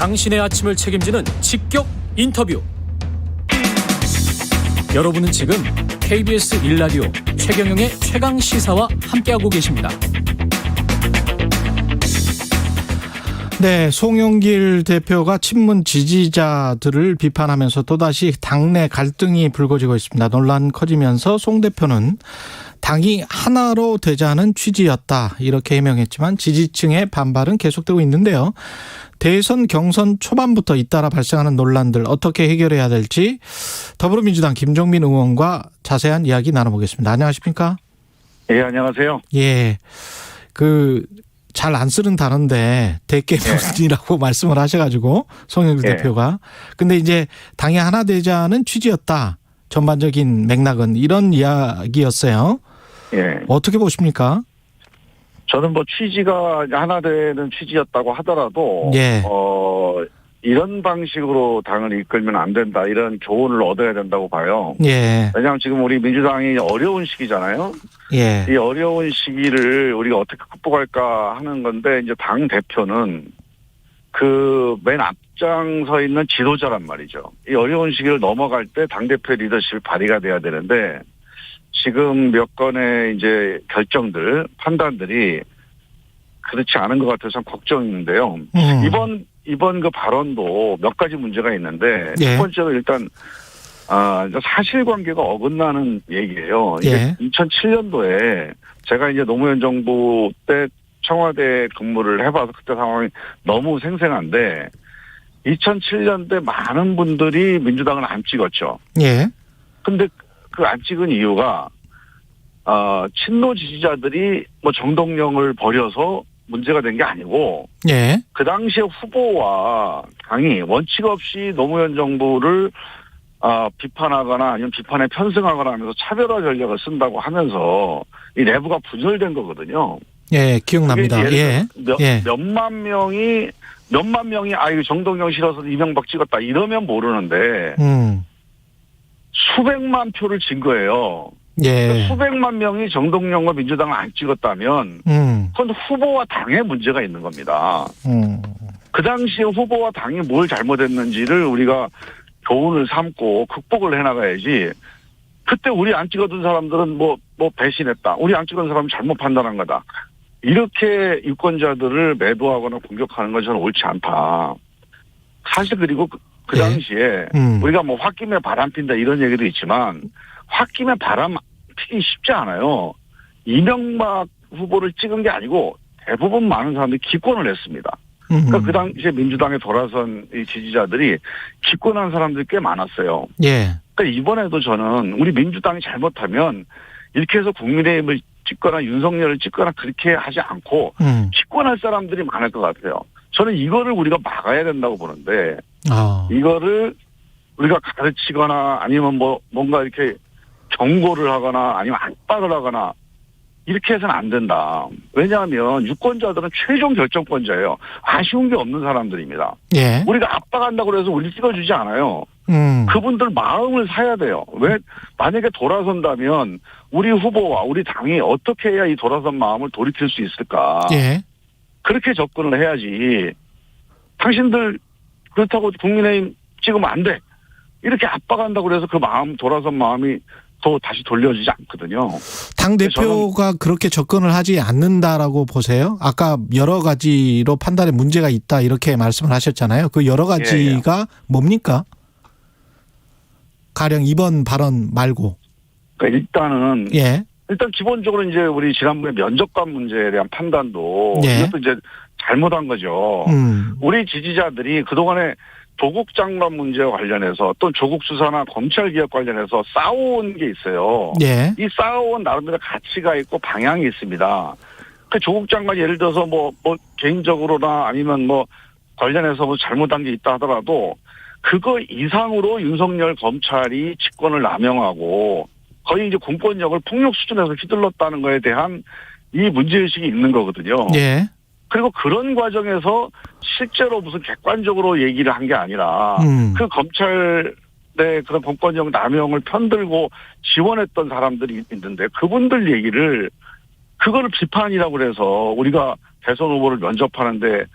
당신의 아침을 책임지는 직격 인터뷰. 여러분은 지금 KBS 1라디오 최경영의 최강시사와 함께하고 계십니다. 네, 송영길 대표가 친문 지지자들을 비판하면서 또다시 당내 갈등이 불거지고 있습니다. 논란 커지면서 송 대표는 당이 하나로 되자는 취지였다 이렇게 해명했지만 지지층의 반발은 계속되고 있는데요. 대선 경선 초반부터 잇따라 발생하는 논란들 어떻게 해결해야 될지 더불어민주당 김종민 의원과 자세한 이야기 나눠보겠습니다. 안녕하십니까? 예, 안녕하세요. 예, 잘 안 쓰는 단어인데 대깨문이라고 말씀을 하셔가지고 송영길 대표가. 근데 이제 당이 하나 되자는 취지였다. 전반적인 맥락은 이런 이야기였어요. 예. 어떻게 보십니까? 저는 취지가 하나 되는 취지였다고 하더라도 예. 이런 방식으로 당을 이끌면 안 된다. 이런 교훈을 얻어야 된다고 봐요. 예. 왜냐하면 지금 우리 민주당이 어려운 시기잖아요. 예. 이 어려운 시기를 우리가 어떻게 극복할까 하는 건데 이제 당 대표는 맨 앞장서 있는 지도자란 말이죠. 이 어려운 시기를 넘어갈 때 당 대표 리더십이 발휘가 돼야 되는데 지금 몇 건의 이제 결정들, 판단들이 그렇지 않은 것 같아서 참 걱정인데요. 이번 그 발언도 몇 가지 문제가 있는데 예. 첫 번째로 일단 사실관계가 어긋나는 얘기예요. 예. 2007년도에 제가 이제 노무현 정부 때 청와대 근무를 해봐서 그때 상황이 너무 생생한데 2007년대 많은 분들이 민주당을 안 찍었죠. 예. 근데 그 안 찍은 이유가 친노 지지자들이 정동영을 버려서 문제가 된 게 아니고 예. 그 당시에 후보와 당이 원칙 없이 노무현 정부를 비판하거나 아니면 비판에 편승하거나 하면서 차별화 전략을 쓴다고 하면서 이 내부가 분열된 거거든요. 예, 기억납니다. 예. 몇만 명이 이거 정동영 싫어서 이명박 찍었다 이러면 모르는데 수백만 표를 진 거예요. 예. 그러니까 수백만 명이 정동영과 민주당을 안 찍었다면 그건 후보와 당에 문제가 있는 겁니다. 그 당시에 후보와 당이 뭘 잘못했는지를 우리가 교훈을 삼고 극복을 해나가야지. 그때 우리 안 찍어둔 사람들은 배신했다. 우리 안 찍은 사람은 잘못 판단한 거다. 이렇게 유권자들을 매도하거나 공격하는 건 저는 옳지 않다. 사실 그리고 그 당시에 우리가 홧김에 바람 핀다 이런 얘기도 있지만 홧김에 바람 피기 쉽지 않아요. 이명박 후보를 찍은 게 아니고 대부분 많은 사람들이 기권을 했습니다. 그러니까 그 당시에 민주당에 돌아선 이 지지자들이 기권한 사람들이 꽤 많았어요. 예. 그러니까 이번에도 저는 우리 민주당이 잘못하면 이렇게 해서 국민의힘을 찍거나 윤석열을 찍거나 그렇게 하지 않고 기권할 사람들이 많을 것 같아요. 저는 이거를 우리가 막아야 된다고 보는데 이거를 우리가 가르치거나 아니면 뭔가 이렇게 경고를 하거나 아니면 압박을 하거나 이렇게 해서는 안 된다. 왜냐하면 유권자들은 최종 결정권자예요. 아쉬운 게 없는 사람들입니다. 예. 우리가 압박한다고 해서 우리 찍어주지 않아요. 그분들 마음을 사야 돼요. 왜 만약에 돌아선다면 우리 후보와 우리 당이 어떻게 해야 이 돌아선 마음을 돌이킬 수 있을까. 예. 그렇게 접근을 해야지. 당신들 그렇다고 국민의힘 찍으면 안 돼. 이렇게 압박한다고 해서 그 마음 돌아선 마음이 또 다시 돌려지지 않거든요. 당대표가 그렇게 접근을 하지 않는다라고 보세요? 아까 여러 가지로 판단에 문제가 있다 이렇게 말씀을 하셨잖아요. 그 여러 가지가 뭡니까? 가령 이번 발언 말고. 그러니까 일단은 일단 기본적으로 이제 우리 지난번에 면접관 문제에 대한 판단도 이것도 이제 잘못한 거죠. 우리 지지자들이 그동안에 조국 장관 문제와 관련해서 또 조국 수사나 검찰 개혁 관련해서 싸워온 게 있어요. 이 싸워온 나름대로 가치가 있고 방향이 있습니다. 그 조국 장관이 예를 들어서 개인적으로나 아니면 관련해서 잘못한 게 있다 하더라도 그거 이상으로 윤석열 검찰이 직권을 남용하고 거의 이제 공권력을 폭력 수준에서 휘둘렀다는 거에 대한 이 문제의식이 있는 거거든요. 그리고 그런 과정에서 실제로 무슨 객관적으로 얘기를 한 게 아니라 그 검찰의 그런 공권력 남용을 편들고 지원했던 사람들이 있는데 그분들 얘기를 그거를 비판이라고 그래서 우리가 대선 후보를 면접하는데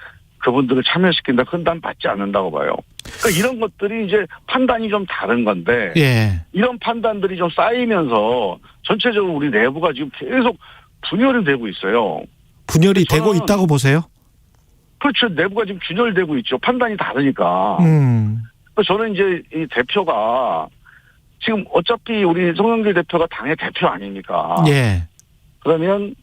그분들을 참여시킨다. 그건 난 받지 않는다고 봐요. 그러니까 이런 것들이 이제 판단이 좀 다른 건데 예. 이런 판단들이 좀 쌓이면서 전체적으로 우리 내부가 지금 계속 분열이 되고 있어요. 분열이 되고 있다고 보세요? 그렇죠. 내부가 지금 균열되고 있죠. 판단이 다르니까. 저는 이제 이 대표가 지금 어차피 우리 송영길 대표가 당의 대표 아닙니까? 예. 그러면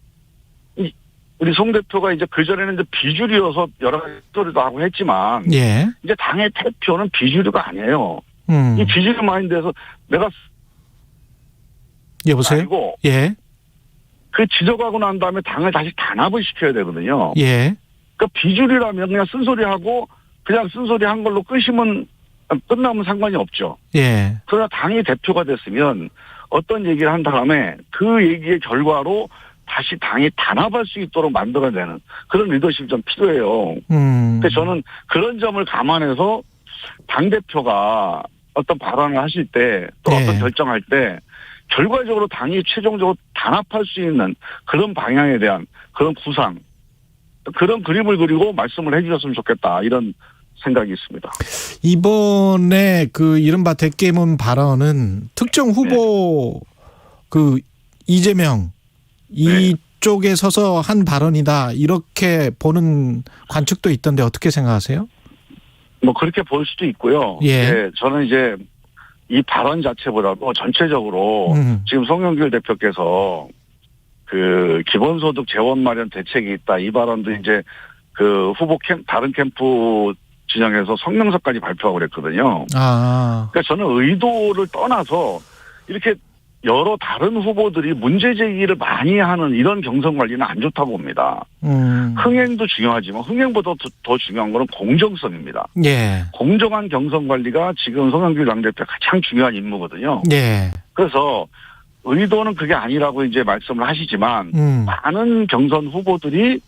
우리 송 대표가 이제 그전에는 이제 비주류여서 여러 가지 소리도 하고 했지만 예. 이제 당의 대표는 비주류가 아니에요. 이 비주류 마인드에서 내가 여보세요? 아니고 예. 그 지적하고 난 다음에 당을 다시 단합을 시켜야 되거든요. 예. 그러니까 비주류라면 그냥 쓴소리하고 그냥 쓴소리 한 걸로 끝나면 상관이 없죠. 예. 그러나 당의 대표가 됐으면 어떤 얘기를 한 다음에 그 얘기의 결과로 다시 당이 단합할 수 있도록 만들어내는 그런 리더십이 좀 필요해요. 그래서 저는 그런 점을 감안해서 당대표가 어떤 발언을 하실 때 또 네. 어떤 결정할 때 결과적으로 당이 최종적으로 단합할 수 있는 그런 방향에 대한 그런 구상, 그런 그림을 그리고 말씀을 해 주셨으면 좋겠다. 이런 생각이 있습니다. 이번에 그 이른바 대깨문 발언은 특정 후보 그 이재명 이쪽에 서서 한 발언이다. 이렇게 보는 관측도 있던데 어떻게 생각하세요? 뭐 그렇게 볼 수도 있고요. 예. 네, 저는 이제 이 발언 자체보다도 전체적으로 지금 송영길 대표께서 그 기본소득 재원 마련 대책이 있다. 이 발언도 이제 그 후보 다른 캠프 진영에서 성명서까지 발표하고 그랬거든요. 그러니까 저는 의도를 떠나서 이렇게 여러 다른 후보들이 문제 제기를 많이 하는 이런 경선 관리는 안 좋다고 봅니다. 흥행도 중요하지만 흥행보다 더 중요한 거는 공정성입니다. 예. 공정한 경선 관리가 지금 송영길 당대표 가장 중요한 임무거든요. 예. 그래서 의도는 그게 아니라고 이제 말씀을 하시지만 많은 경선 후보들이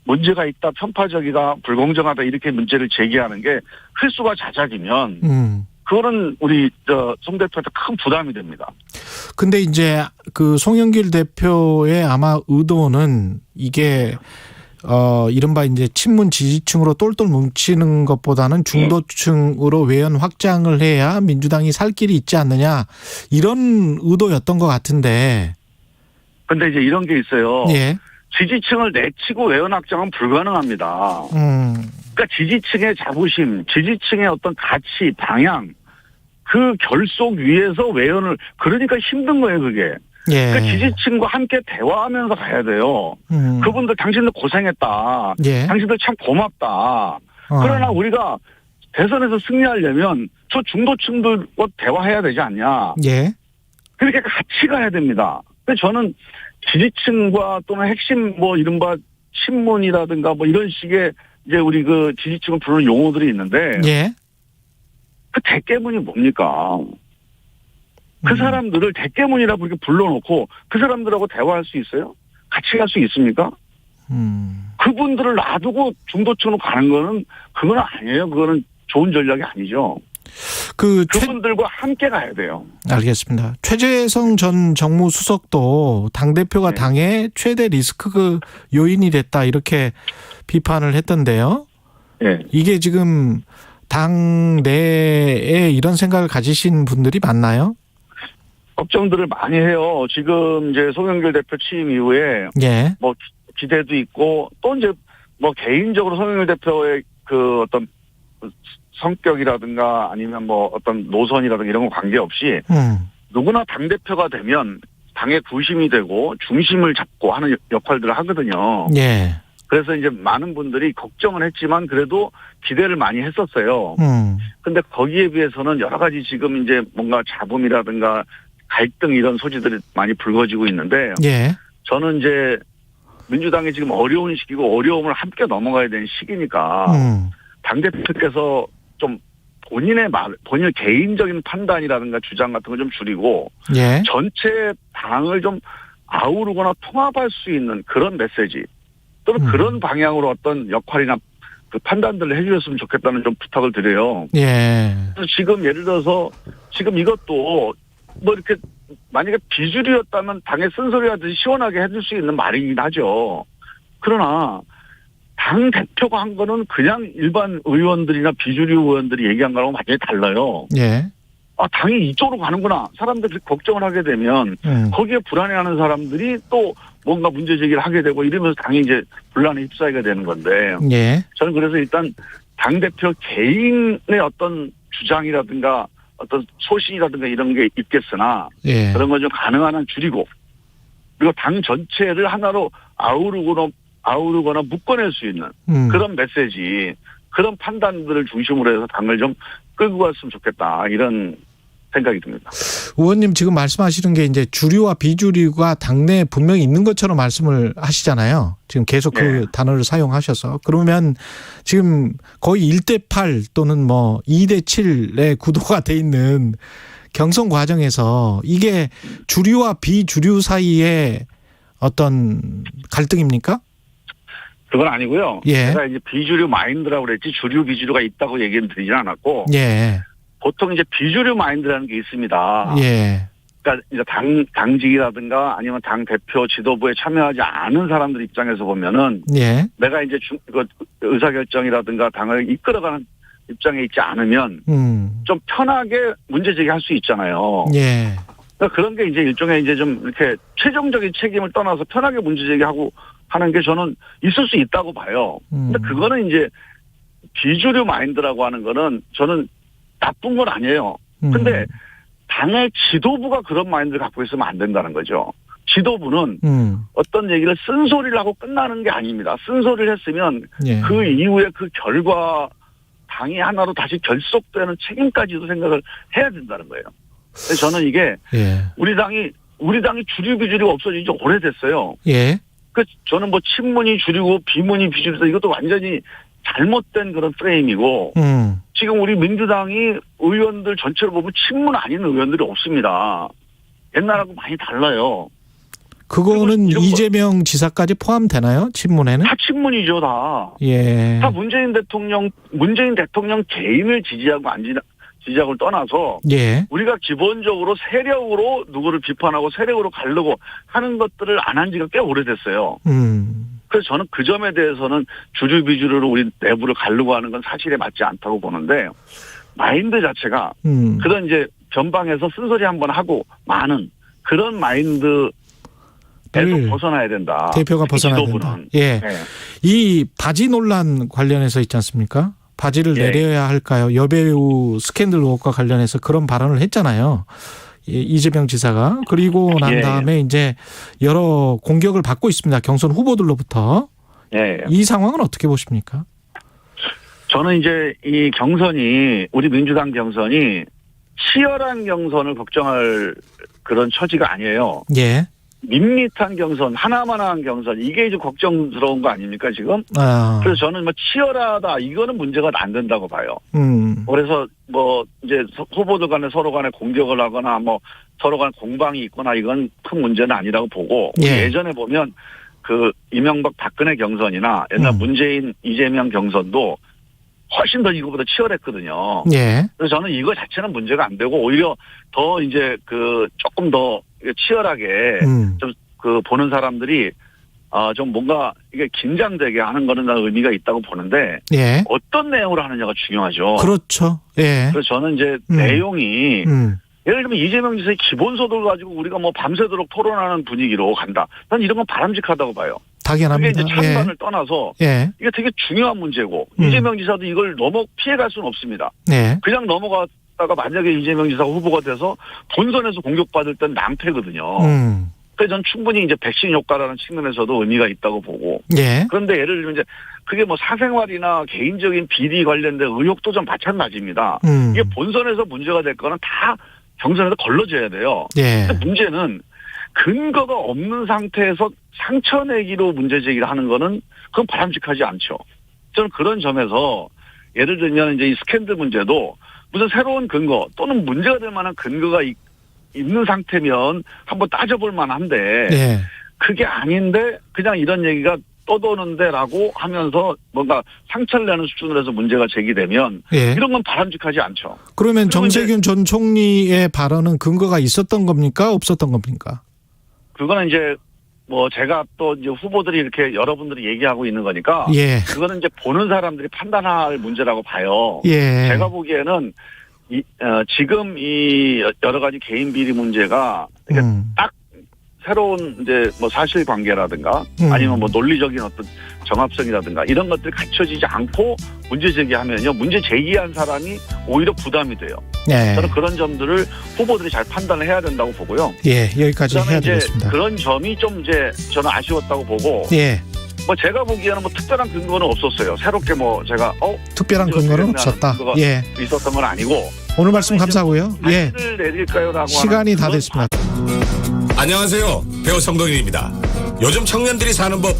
문제가 있다, 편파적이다, 불공정하다 이렇게 문제를 제기하는 게 횟수가 잦아지면 그거는 우리 송 대표한테 큰 부담이 됩니다. 근데 이제 그 송영길 대표의 아마 의도는 이게 이른바 이제 친문 지지층으로 똘똘 뭉치는 것보다는 중도층으로 외연 확장을 해야 민주당이 살 길이 있지 않느냐 이런 의도였던 것 같은데. 근데 이제 이런 게 있어요. 예. 지지층을 내치고 외연 확장은 불가능합니다. 그러니까 지지층의 자부심, 지지층의 어떤 가치, 방향, 그 결속 위에서 외연을 그러니까 힘든 거예요, 그게. 예. 그러니까 지지층과 함께 대화하면서 가야 돼요. 그분들 당신들 고생했다. 예. 당신들 참 고맙다. 그러나 우리가 대선에서 승리하려면 저 중도층들과 대화해야 되지 않냐. 예. 그렇게 같이 가야 됩니다. 근데 저는 지지층과 또는 핵심 뭐 이른바 친문이라든가 뭐 이런 식의 이제 우리 그 지지층을 부르는 용어들이 있는데. 예. 그 대깨문이 뭡니까? 그 사람들을 대깨문이라고 이렇게 불러놓고 그 사람들하고 대화할 수 있어요? 같이 갈 수 있습니까? 그분들을 놔두고 중도층으로 가는 거는 그건 아니에요. 그거는 좋은 전략이 아니죠. 그분들과 함께 가야 돼요. 알겠습니다. 최재성 전 정무수석도 당대표가 당의 최대 리스크 요인이 됐다 이렇게 비판을 했던데요. 네. 이게 지금 당 내에 이런 생각을 가지신 분들이 많나요? 걱정들을 많이 해요. 지금 이제 송영길 대표 취임 이후에 예. 뭐 기대도 있고 또 이제 뭐 개인적으로 송영길 대표의 그 어떤 성격이라든가 아니면 뭐 어떤 노선이라든가 이런 거 관계없이 누구나 당대표가 되면 당의 구심이 되고 중심을 잡고 하는 역할들을 하거든요. 예. 그래서 이제 많은 분들이 걱정을 했지만 그래도 기대를 많이 했었어요. 근데 거기에 비해서는 여러 가지 지금 이제 뭔가 잡음이라든가 갈등 이런 소지들이 많이 불거지고 있는데 예. 저는 이제 민주당이 지금 어려운 시기고 어려움을 함께 넘어가야 되는 시기니까 당대표께서 좀 본인의 개인적인 판단이라든가 주장 같은 걸 좀 줄이고 예. 전체 당을 좀 아우르거나 통합할 수 있는 그런 메시지 또는 그런 방향으로 어떤 역할이나 그 판단들을 해주셨으면 좋겠다는 좀 부탁을 드려요. 예. 그래서 지금 예를 들어서 지금 이것도 뭐 이렇게 만약에 비주류였다면 당의 쓴소리 하듯이 시원하게 해줄 수 있는 말이긴 하죠. 그러나 당 대표가 한 거는 그냥 일반 의원들이나 비주류 의원들이 얘기한 거랑 완전히 달라요. 예. 당이 이쪽으로 가는구나. 사람들이 걱정을 하게 되면 거기에 불안해하는 사람들이 또 뭔가 문제 제기를 하게 되고 이러면서 당이 이제 분란에 휩싸이게 되는 건데. 예. 저는 그래서 일단 당대표 개인의 어떤 주장이라든가 어떤 소신이라든가 이런 게 있겠으나 예. 그런 건 좀 가능한 한 줄이고 그리고 당 전체를 하나로 아우르거나 묶어낼 수 있는 그런 메시지, 그런 판단들을 중심으로 해서 당을 좀 끌고 갔으면 좋겠다. 이런 생각이 듭니다. 의원님 지금 말씀하시는 게 이제 주류와 비주류가 당내에 분명히 있는 것처럼 말씀을 하시잖아요. 지금 계속 그 단어를 사용하셔서. 그러면 지금 거의 1대8 또는 뭐 2대7의 구도가 돼 있는 경선 과정에서 이게 주류와 비주류 사이의 어떤 갈등입니까? 그건 아니고요. 예. 제가 이제 비주류 마인드라고 그랬지 주류 비주류가 있다고 얘기는 드리진 않았고. 예. 보통 이제 비주류 마인드라는 게 있습니다. 예. 그러니까 이제 당직이라든가 아니면 당 대표 지도부에 참여하지 않은 사람들 입장에서 보면은. 예. 내가 이제 의사결정이라든가 당을 이끌어가는 입장에 있지 않으면. 좀 편하게 문제 제기할 수 있잖아요. 예. 그러니까 그런 게 이제 일종의 이제 좀 이렇게 최종적인 책임을 떠나서 편하게 문제 제기하고 하는 게 저는 있을 수 있다고 봐요. 근데 그거는 이제 비주류 마인드라고 하는 거는 저는 나쁜 건 아니에요. 근데 당의 지도부가 그런 마인드를 갖고 있으면 안 된다는 거죠. 지도부는 어떤 얘기를 쓴소리를 하고 끝나는 게 아닙니다. 쓴소리를 했으면 예. 그 이후에 그 결과 당이 하나로 다시 결속되는 책임까지도 생각을 해야 된다는 거예요. 그래서 저는 이게 예. 우리 당이 주류 비주류가 없어진 지 오래됐어요. 예. 그 저는 뭐 친문이 주류고 비문이 비주류다 이것도 완전히 잘못된 그런 프레임이고 지금 우리 민주당이 의원들 전체로 보면 친문 아닌 의원들이 없습니다. 옛날하고 많이 달라요. 그거는 이재명 지사까지 포함되나요? 친문에는? 다 친문이죠, 다. 예. 다 문재인 대통령 개인을 지지하고 안 지지하고를 떠나서 예. 우리가 기본적으로 세력으로 누구를 비판하고 세력으로 가려고 하는 것들을 안 한 지가 꽤 오래됐어요. 그래서 저는 그 점에 대해서는 주류 비주류로 우리 내부를 가려고 하는 건 사실에 맞지 않다고 보는데 마인드 자체가 그런 이제 변방에서 쓴소리 한번 하고 많은 그런 마인드 에도 벗어나야 된다. 대표가 벗어나야 된다. 예. 네. 이 바지 논란 관련해서 있지 않습니까? 바지를 내려야 할까요? 여배우 스캔들 의혹과 관련해서 그런 발언을 했잖아요. 이재명 지사가. 그리고 난 다음에 이제 여러 공격을 받고 있습니다. 경선 후보들로부터. 이 상황은 어떻게 보십니까? 저는 이제 이 경선이 우리 민주당 경선이 치열한 경선을 걱정할 그런 처지가 아니에요. 예. 밋밋한 경선, 하나만한 경선, 이게 이제 걱정스러운 거 아닙니까, 지금? 그래서 저는 뭐 치열하다, 이거는 문제가 안 된다고 봐요. 그래서 뭐 이제 후보들 간에 서로 간에 공격을 하거나 뭐 서로 간에 공방이 있거나 이건 큰 문제는 아니라고 보고, 예전에 보면 그 이명박 박근혜 경선이나 옛날 문재인 이재명 경선도 훨씬 더 이거보다 치열했거든요. 예. 그래서 저는 이거 자체는 문제가 안 되고 오히려 더 이제 그 조금 더 치열하게 좀 그 보는 사람들이 좀 뭔가 이게 긴장되게 하는 거는 의미가 있다고 보는데 어떤 내용으로 하느냐가 중요하죠. 그렇죠. 예. 그래서 저는 이제 내용이 예를 들면 이재명 지사의 기본소득을 가지고 우리가 뭐 밤새도록 토론하는 분위기로 간다. 난 이런 건 바람직하다가 봐요. 당연합니다. 그게 이제 찬반을 떠나서 이게 되게 중요한 문제고 이재명 지사도 이걸 피해갈 수는 없습니다. 그냥 넘어갔다가 만약에 이재명 지사가 후보가 돼서 본선에서 공격받을 땐 낭패거든요. 그래서 전 충분히 이제 백신 효과라는 측면에서도 의미가 있다고 보고. 그런데 예를 들면 이제 그게 뭐 사생활이나 개인적인 비리 관련된 의혹도 좀 마찬가지입니다. 이게 본선에서 문제가 될 거는 다 경선에서 걸러져야 돼요. 근데 문제는 근거가 없는 상태에서 상처 내기로 문제 제기를 하는 거는 그건 바람직하지 않죠. 저는 그런 점에서 예를 들면 이제 이 스캔들 문제도 무슨 새로운 근거 또는 문제가 될 만한 근거가 있는 상태면 한번 따져볼 만한데 그게 아닌데 그냥 이런 얘기가 떠도는데라고 하면서 뭔가 상처를 내는 수준으로 해서 문제가 제기되면 이런 건 바람직하지 않죠. 그러면 정세균 전 총리의 발언은 근거가 있었던 겁니까? 없었던 겁니까? 그거는 이제 뭐 제가 또 이제 후보들이 이렇게 여러분들이 얘기하고 있는 거니까 예. 그거는 이제 보는 사람들이 판단할 문제라고 봐요. 예. 제가 보기에는 지금 이 여러 가지 개인 비리 문제가 딱 새로운 이제 뭐 사실관계라든가 아니면 뭐 논리적인 어떤 정합성이라든가 이런 것들이 갖춰지지 않고 문제 제기하면요, 문제 제기한 사람이 오히려 부담이 돼요. 네. 저는 그런 점들을 후보들이 잘 판단을 해야 된다고 보고요. 예, 여기까지 그다음에 해야 이제 되겠습니다. 그런 점이 좀 이제 저는 아쉬웠다고 보고. 예. 뭐 제가 보기에는 뭐 특별한 근거는 없었어요. 새롭게 뭐 제가 특별한 근거는 없었다. 예. 있었던 건 아니고. 오늘 말씀 감사하고요. 예. 내릴까요라고 시간이 다 됐습니다. 안녕하세요. 배우 성동일입니다. 요즘 청년들이 사는 법